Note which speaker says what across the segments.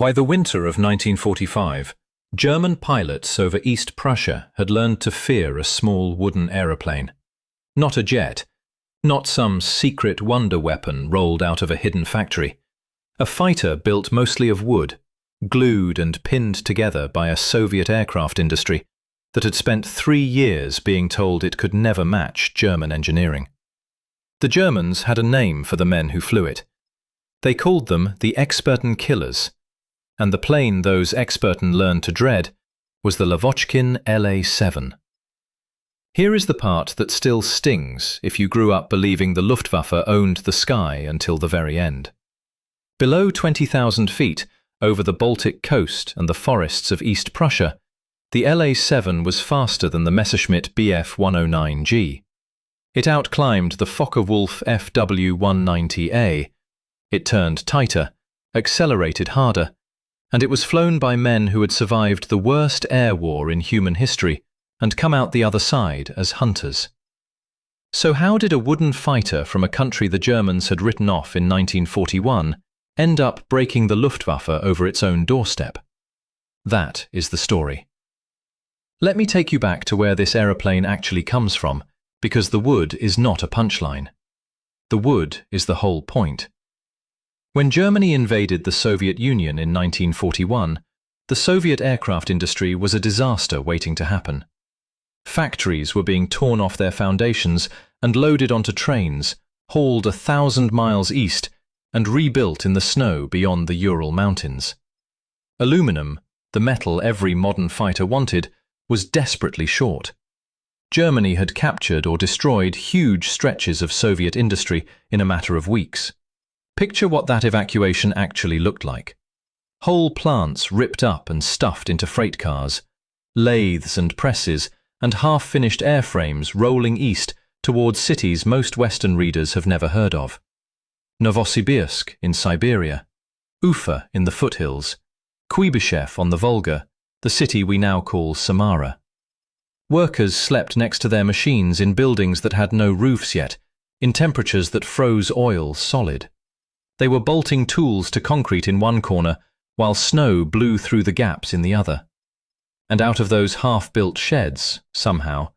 Speaker 1: By the winter of 1945, German pilots over East Prussia had learned to fear a small wooden aeroplane. Not a jet, not some secret wonder weapon rolled out of a hidden factory. A fighter built mostly of wood, glued and pinned together by a Soviet aircraft industry that had spent 3 years being told it could never match German engineering. The Germans had a name for the men who flew it. They called them the Experten Killers, and the plane those Experten learned to dread was the Lavochkin La-7. Here is the part that still stings if you grew up believing the Luftwaffe owned the sky until the very end. Below 20,000 feet, over the Baltic coast and the forests of East Prussia, the La-7 was faster than the Messerschmitt Bf-109G. It outclimbed the Focke-Wulf FW-190A. It turned tighter, accelerated harder, and it was flown by men who had survived the worst air war in human history and come out the other side as hunters. So how did a wooden fighter from a country the Germans had written off in 1941 end up breaking the Luftwaffe over its own doorstep? That is the story. Let me take you back to where this aeroplane actually comes from, because the wood is not a punchline. The wood is the whole point. When Germany invaded the Soviet Union in 1941, the Soviet aircraft industry was a disaster waiting to happen. Factories were being torn off their foundations and loaded onto trains, hauled 1,000 miles east, and rebuilt in the snow beyond the Ural Mountains. Aluminum, the metal every modern fighter wanted, was desperately short. Germany had captured or destroyed huge stretches of Soviet industry in a matter of weeks. Picture what that evacuation actually looked like. Whole plants ripped up and stuffed into freight cars, lathes and presses, and half-finished airframes rolling east towards cities most Western readers have never heard of. Novosibirsk in Siberia, Ufa in the foothills, Kuibyshev on the Volga, the city we now call Samara. Workers slept next to their machines in buildings that had no roofs yet, in temperatures that froze oil solid. They were bolting tools to concrete in one corner, while snow blew through the gaps in the other. And out of those half-built sheds, somehow,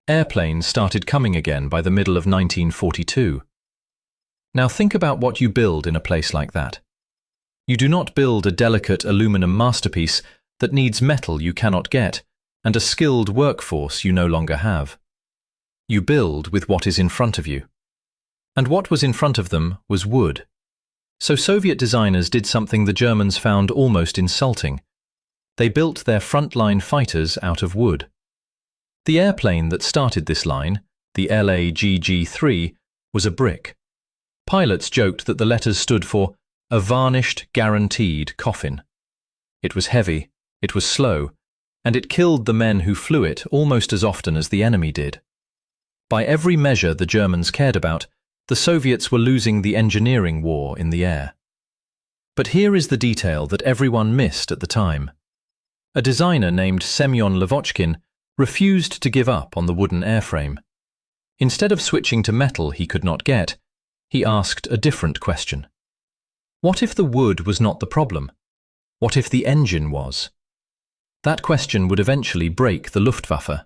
Speaker 1: airplanes started coming again by the middle of 1942. Now think about what you build in a place like that. You do not build a delicate aluminum masterpiece that needs metal you cannot get and a skilled workforce you no longer have. You build with what is in front of you. And what was in front of them was wood. So Soviet designers did something the Germans found almost insulting. They built their frontline fighters out of wood. The airplane that started this line, the LAGG-3, was a brick. Pilots joked that the letters stood for a varnished, guaranteed coffin. It was heavy, it was slow, and it killed the men who flew it almost as often as the enemy did. By every measure the Germans cared about, the Soviets were losing the engineering war in the air. But here is the detail that everyone missed at the time. A designer named Semyon Lavochkin refused to give up on the wooden airframe. Instead of switching to metal he could not get, he asked a different question. What if the wood was not the problem? What if the engine was? That question would eventually break the Luftwaffe.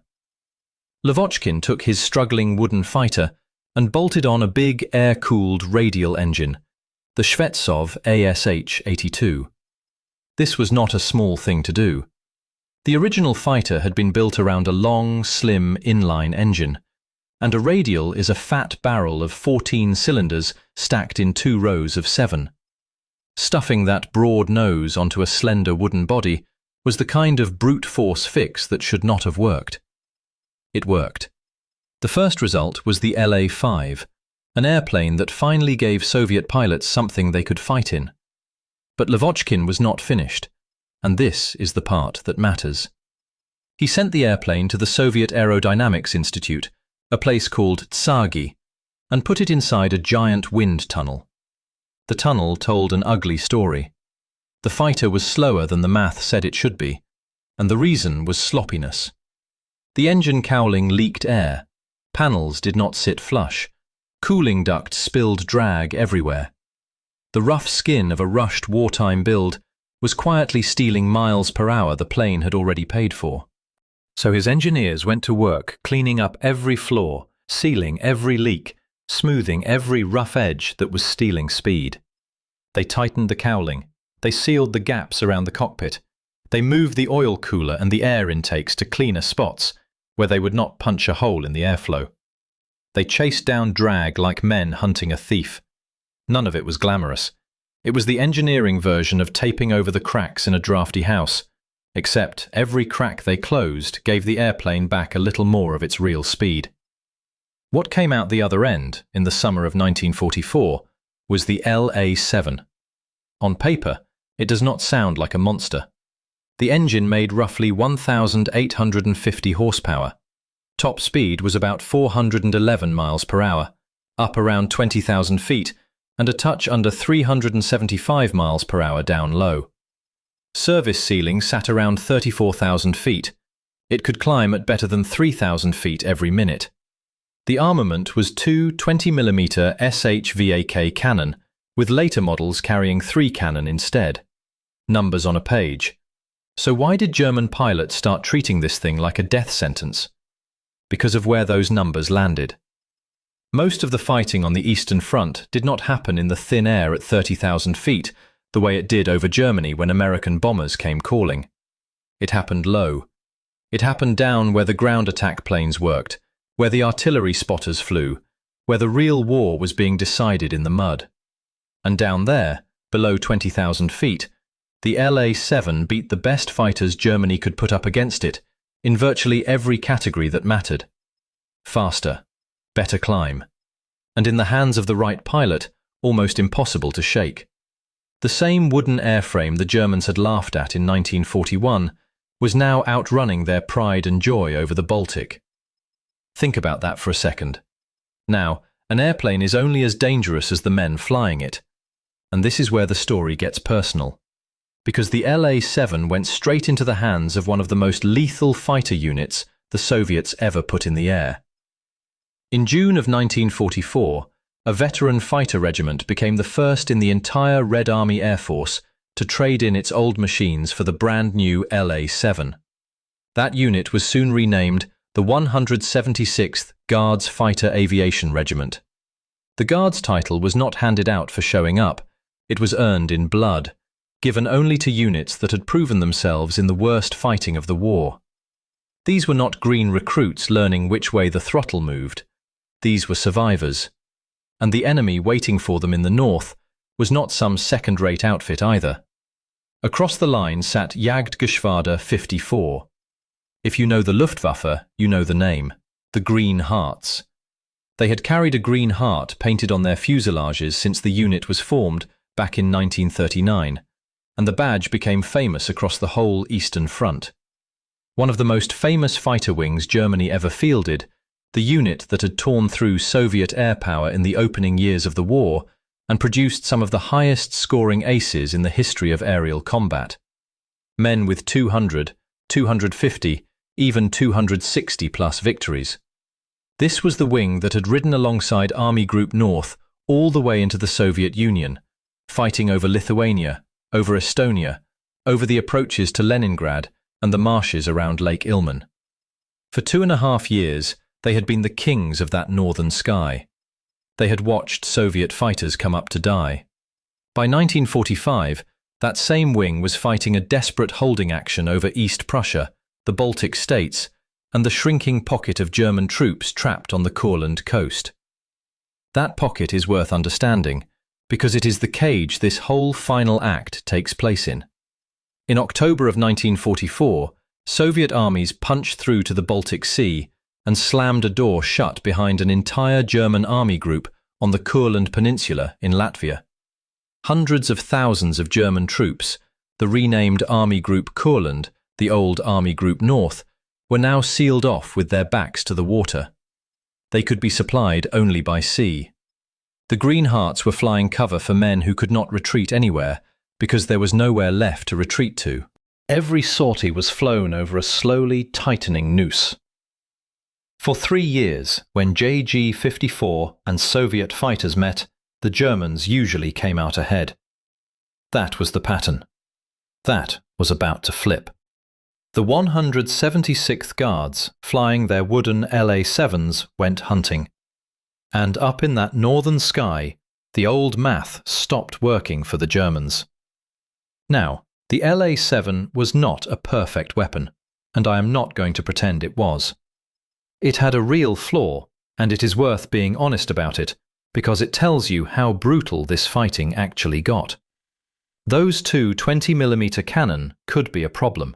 Speaker 1: Lavochkin took his struggling wooden fighter and bolted on a big air-cooled radial engine, the Shvetsov ASH-82. This was not a small thing to do. The original fighter had been built around a long, slim inline engine, and a radial is a fat barrel of 14 cylinders stacked in 2 rows of 7. Stuffing that broad nose onto a slender wooden body was the kind of brute force fix that should not have worked. It worked. The first result was the La-5, an airplane that finally gave Soviet pilots something they could fight in. But Lavochkin was not finished, and this is the part that matters. He sent the airplane to the Soviet Aerodynamics Institute, a place called Tsagi, and put it inside a giant wind tunnel. The tunnel told an ugly story. The fighter was slower than the math said it should be, and the reason was sloppiness. The engine cowling leaked air, panels did not sit flush, cooling ducts spilled drag everywhere. The rough skin of a rushed wartime build was quietly stealing miles per hour the plane had already paid for. So his engineers went to work cleaning up every flaw, sealing every leak, smoothing every rough edge that was stealing speed. They tightened the cowling, they sealed the gaps around the cockpit, they moved the oil cooler and the air intakes to cleaner spots where they would not punch a hole in the airflow. They chased down drag like men hunting a thief. None of it was glamorous. It was the engineering version of taping over the cracks in a drafty house, except every crack they closed gave the airplane back a little more of its real speed. What came out the other end, in the summer of 1944, was the LA-7. On paper, it does not sound like a monster. The engine made roughly 1,850 horsepower. Top speed was about 411 miles per hour, up around 20,000 feet, and a touch under 375 miles per hour down low. Service ceiling sat around 34,000 feet. It could climb at better than 3,000 feet every minute. The armament was two 20mm SHVAK cannon, with later models carrying 3 cannon instead. Numbers on a page. So why did German pilots start treating this thing like a death sentence? Because of where those numbers landed. Most of the fighting on the Eastern Front did not happen in the thin air at 30,000 feet, the way it did over Germany when American bombers came calling. It happened low. It happened down where the ground attack planes worked, where the artillery spotters flew, where the real war was being decided in the mud. And down there, below 20,000 feet, the LA-7 beat the best fighters Germany could put up against it, in virtually every category that mattered. Faster, better climb, and in the hands of the right pilot, almost impossible to shake. The same wooden airframe the Germans had laughed at in 1941 was now outrunning their pride and joy over the Baltic. Think about that for a second. Now, an airplane is only as dangerous as the men flying it. And this is where the story gets personal. Because the LA-7 went straight into the hands of one of the most lethal fighter units the Soviets ever put in the air. In June of 1944, a veteran fighter regiment became the first in the entire Red Army Air Force to trade in its old machines for the brand new LA-7. That unit was soon renamed the 176th Guards Fighter Aviation Regiment. The Guards title was not handed out for showing up, it was earned in blood, given only to units that had proven themselves in the worst fighting of the war. These were not green recruits learning which way the throttle moved. These were survivors. And the enemy waiting for them in the north was not some second-rate outfit either. Across the line sat Jagdgeschwader 54. If you know the Luftwaffe, you know the name, the Green Hearts. They had carried a green heart painted on their fuselages since the unit was formed back in 1939, and the badge became famous across the whole Eastern Front. One of the most famous fighter wings Germany ever fielded, the unit that had torn through Soviet air power in the opening years of the war and produced some of the highest scoring aces in the history of aerial combat. Men with 200, 250, even 260 plus victories. This was the wing that had ridden alongside Army Group North all the way into the Soviet Union, fighting over Lithuania, over Estonia, over the approaches to Leningrad and the marshes around Lake Ilmen. For 2.5 years, they had been the kings of that northern sky. They had watched Soviet fighters come up to die. By 1945, that same wing was fighting a desperate holding action over East Prussia, the Baltic states, and the shrinking pocket of German troops trapped on the Courland coast. That pocket is worth understanding, because it is the cage this whole final act takes place in. In October of 1944, Soviet armies punched through to the Baltic Sea and slammed a door shut behind an entire German army group on the Courland Peninsula in Latvia. Hundreds of thousands of German troops, the renamed Army Group Courland, the old Army Group North, were now sealed off with their backs to the water. They could be supplied only by sea. The Green Hearts were flying cover for men who could not retreat anywhere, because there was nowhere left to retreat to. Every sortie was flown over a slowly tightening noose. For 3 years, when JG-54 and Soviet fighters met, the Germans usually came out ahead. That was the pattern. That was about to flip. The 176th Guards, flying their wooden La-7s, went hunting. And up in that northern sky, the old math stopped working for the Germans. Now, the La-7 was not a perfect weapon, and I am not going to pretend it was. It had a real flaw, and it is worth being honest about it, because it tells you how brutal this fighting actually got. Those two 20mm cannon could be a problem.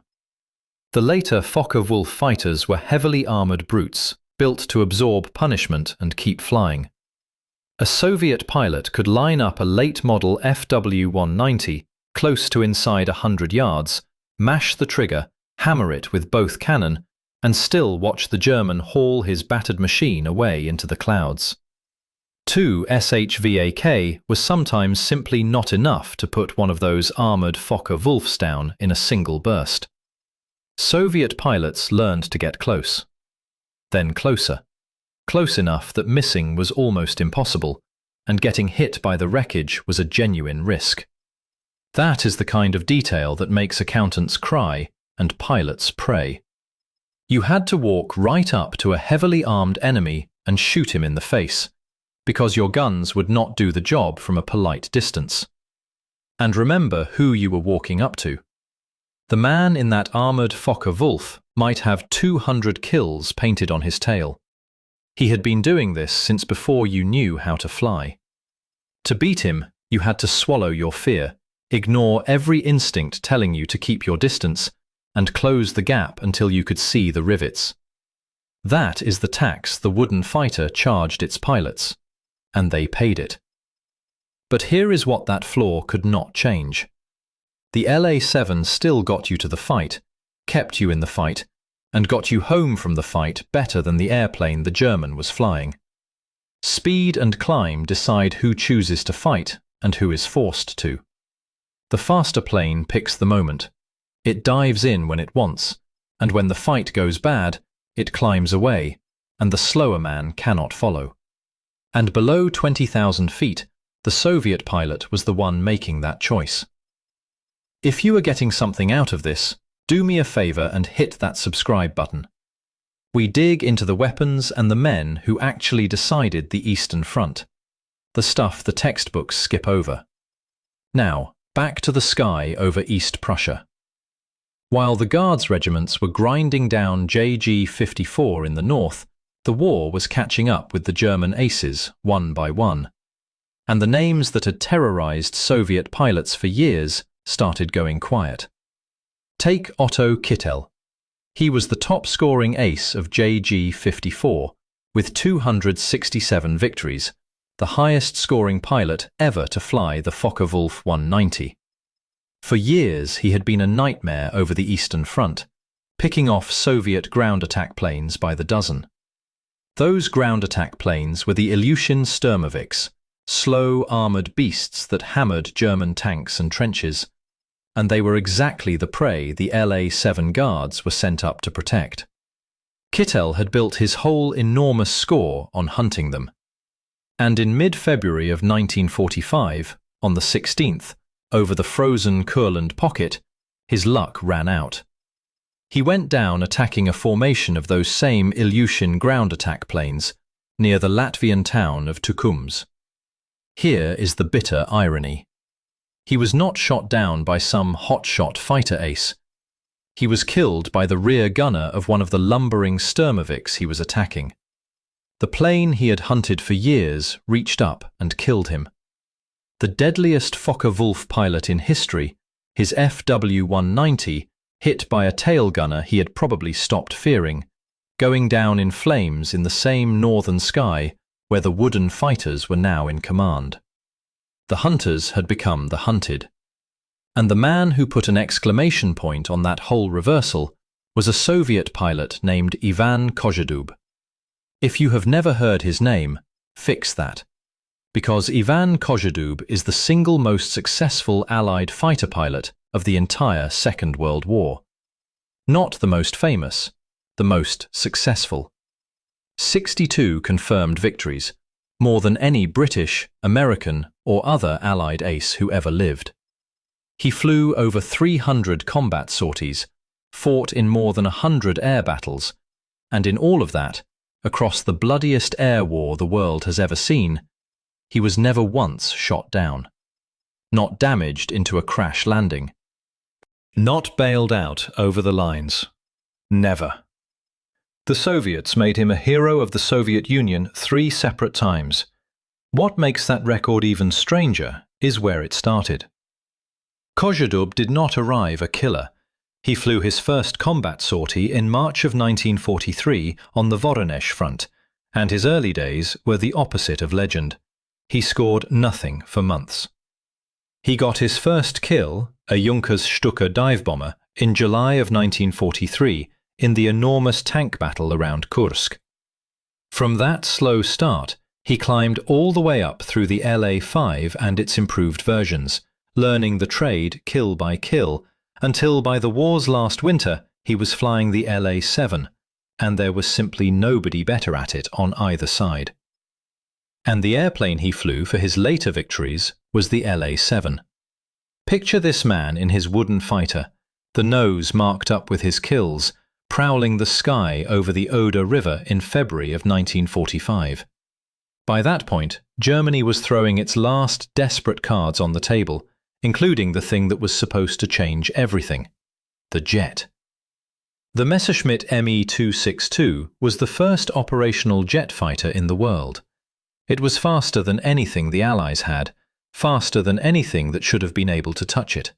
Speaker 1: The later Focke-Wulf fighters were heavily armoured brutes, built to absorb punishment and keep flying. A Soviet pilot could line up a late-model FW-190 close to inside 100 yards, mash the trigger, hammer it with both cannon, and still watch the German haul his battered machine away into the clouds. 2 SHVAK was sometimes simply not enough to put one of those armoured Focke-Wulfs down in a single burst. Soviet pilots learned to get close. Then closer. Close enough that missing was almost impossible, and getting hit by the wreckage was a genuine risk. That is the kind of detail that makes accountants cry and pilots pray. You had to walk right up to a heavily armed enemy and shoot him in the face, because your guns would not do the job from a polite distance. And remember who you were walking up to. The man in that armoured Focke-Wulf might have 200 kills painted on his tail. He had been doing this since before you knew how to fly. To beat him, you had to swallow your fear, ignore every instinct telling you to keep your distance, and close the gap until you could see the rivets. That is the tax the wooden fighter charged its pilots, and they paid it. But here is what that flaw could not change. The La-7 still got you to the fight, kept you in the fight, and got you home from the fight better than the airplane the German was flying. Speed and climb decide who chooses to fight and who is forced to. The faster plane picks the moment. It dives in when it wants, and when the fight goes bad, it climbs away, and the slower man cannot follow. And below 20,000 feet, the Soviet pilot was the one making that choice. If you are getting something out of this, do me a favor and hit that subscribe button. We dig into the weapons and the men who actually decided the Eastern Front, the stuff the textbooks skip over. Now, back to the sky over East Prussia. While the Guards regiments were grinding down JG-54 in the north, the war was catching up with the German aces, one by one. And the names that had terrorized Soviet pilots for years started going quiet. Take Otto Kittel. He was the top-scoring ace of JG-54, with 267 victories, the highest-scoring pilot ever to fly the Focke-Wulf 190. For years he had been a nightmare over the Eastern Front, picking off Soviet ground attack planes by the dozen. Those ground attack planes were the Ilyushin Sturmovix, slow armoured beasts that hammered German tanks and trenches, and they were exactly the prey the La-7 Guards were sent up to protect. Kittel had built his whole enormous score on hunting them. And in mid-February of 1945, on the 16th, over the frozen Kurland pocket, his luck ran out. He went down attacking a formation of those same Ilyushin ground attack planes near the Latvian town of Tukums. Here is the bitter irony. He was not shot down by some hotshot fighter ace. He was killed by the rear gunner of one of the lumbering Sturmovix he was attacking. The plane he had hunted for years reached up and killed him. The deadliest Focke-Wulf pilot in history, his FW-190, hit by a tail gunner he had probably stopped fearing, going down in flames in the same northern sky where the wooden fighters were now in command. The hunters had become the hunted. And the man who put an exclamation point on that whole reversal was a Soviet pilot named Ivan Kozhedub. If you have never heard his name, fix that. Because Ivan Kozhedub is the single most successful Allied fighter pilot of the entire Second World War. Not the most famous, the most successful. 62 confirmed victories, more than any British, American, or other Allied ace who ever lived. He flew over 300 combat sorties, fought in more than 100 air battles, and in all of that, across the bloodiest air war the world has ever seen, he was never once shot down. Not damaged into a crash landing. Not bailed out over the lines. Never. The Soviets made him a hero of the Soviet Union 3 separate times. What makes that record even stranger is where it started. Kozhedub did not arrive a killer. He flew his first combat sortie in March of 1943 on the Voronezh front, and his early days were the opposite of legend. He scored nothing for months. He got his first kill, a Junkersstucker dive bomber, in July of 1943 in the enormous tank battle around Kursk. From that slow start, he climbed all the way up through the La-5 and its improved versions, learning the trade kill by kill, until by the war's last winter he was flying the La-7, and there was simply nobody better at it on either side. And the airplane he flew for his later victories was the La-7. Picture this man in his wooden fighter, the nose marked up with his kills, prowling the sky over the Oder River in February of 1945. By that point, Germany was throwing its last desperate cards on the table, including the thing that was supposed to change everything: the jet. The Messerschmitt Me-262 was the first operational jet fighter in the world. It was faster than anything the Allies had, faster than anything that should have been able to touch it.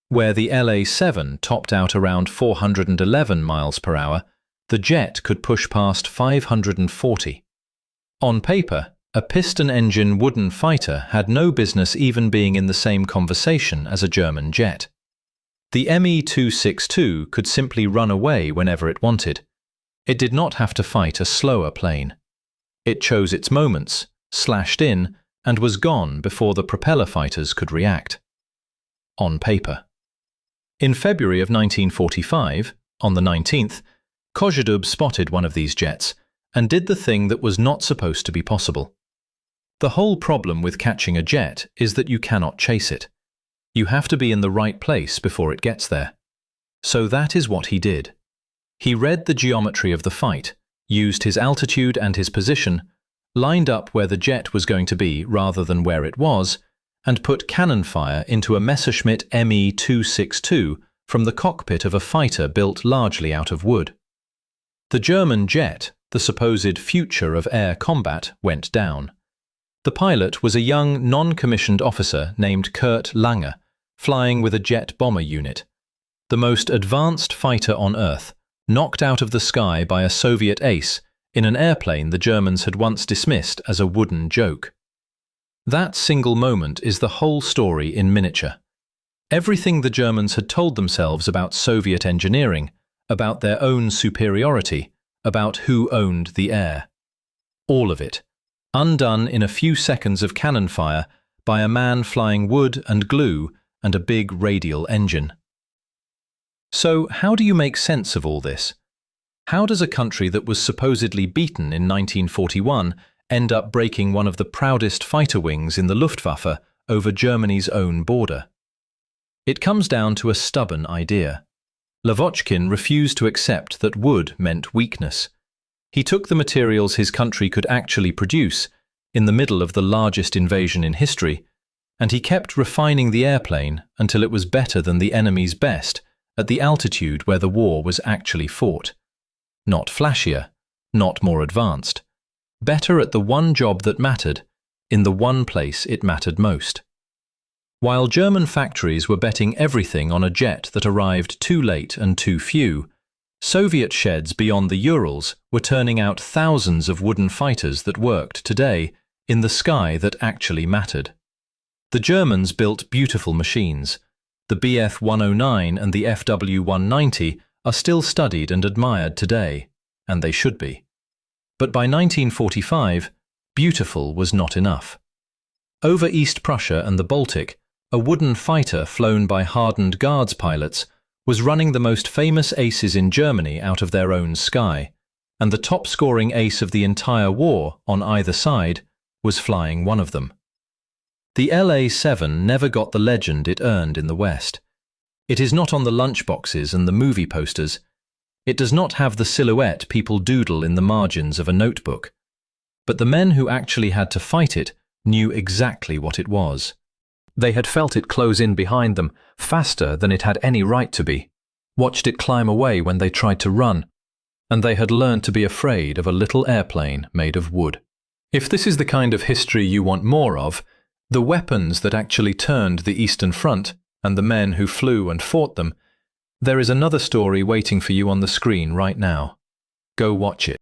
Speaker 1: Where the La-7 topped out around 411 miles per hour, the jet could push past 540. On paper, a piston-engine wooden fighter had no business even being in the same conversation as a German jet. The Me-262 could simply run away whenever it wanted. It did not have to fight a slower plane. It chose its moments, slashed in, and was gone before the propeller fighters could react. On paper. In February of 1945, on the 19th, Kozhedub spotted one of these jets and did the thing that was not supposed to be possible. The whole problem with catching a jet is that you cannot chase it. You have to be in the right place before it gets there. So that is what he did. He read the geometry of the fight, used his altitude and his position, lined up where the jet was going to be rather than where it was, and put cannon fire into a Messerschmitt Me-262 from the cockpit of a fighter built largely out of wood. The German jet, the supposed future of air combat, went down. The pilot was a young, non-commissioned officer named Kurt Lange, flying with a jet bomber unit. The most advanced fighter on Earth, knocked out of the sky by a Soviet ace in an airplane the Germans had once dismissed as a wooden joke. That single moment is the whole story in miniature. Everything the Germans had told themselves about Soviet engineering, about their own superiority, about who owned the air. All of it, undone in a few seconds of cannon fire by a man flying wood and glue and a big radial engine. So how do you make sense of all this? How does a country that was supposedly beaten in 1941 end up breaking one of the proudest fighter wings in the Luftwaffe over Germany's own border? It comes down to a stubborn idea. Lavochkin refused to accept that wood meant weakness. He took the materials his country could actually produce, in the middle of the largest invasion in history, and he kept refining the airplane until it was better than the enemy's best at the altitude where the war was actually fought. Not flashier, not more advanced. Better at the one job that mattered, in the one place it mattered most. While German factories were betting everything on a jet that arrived too late and too few, Soviet sheds beyond the Urals were turning out thousands of wooden fighters that worked today in the sky that actually mattered. The Germans built beautiful machines. The Bf-109 and the Fw-190 are still studied and admired today, and they should be. But by 1945, beautiful was not enough. Over East Prussia and the Baltic, a wooden fighter flown by hardened Guards pilots was running the most famous aces in Germany out of their own sky, and the top-scoring ace of the entire war, on either side, was flying one of them. The La-7 never got the legend it earned in the West. It is not on the lunchboxes and the movie posters. It does not have the silhouette people doodle in the margins of a notebook. But the men who actually had to fight it knew exactly what it was. They had felt it close in behind them, faster than it had any right to be, watched it climb away when they tried to run, and they had learned to be afraid of a little airplane made of wood. If this is the kind of history you want more of, the weapons that actually turned the Eastern Front, and the men who flew and fought them, there is another story waiting for you on the screen right now. Go watch it.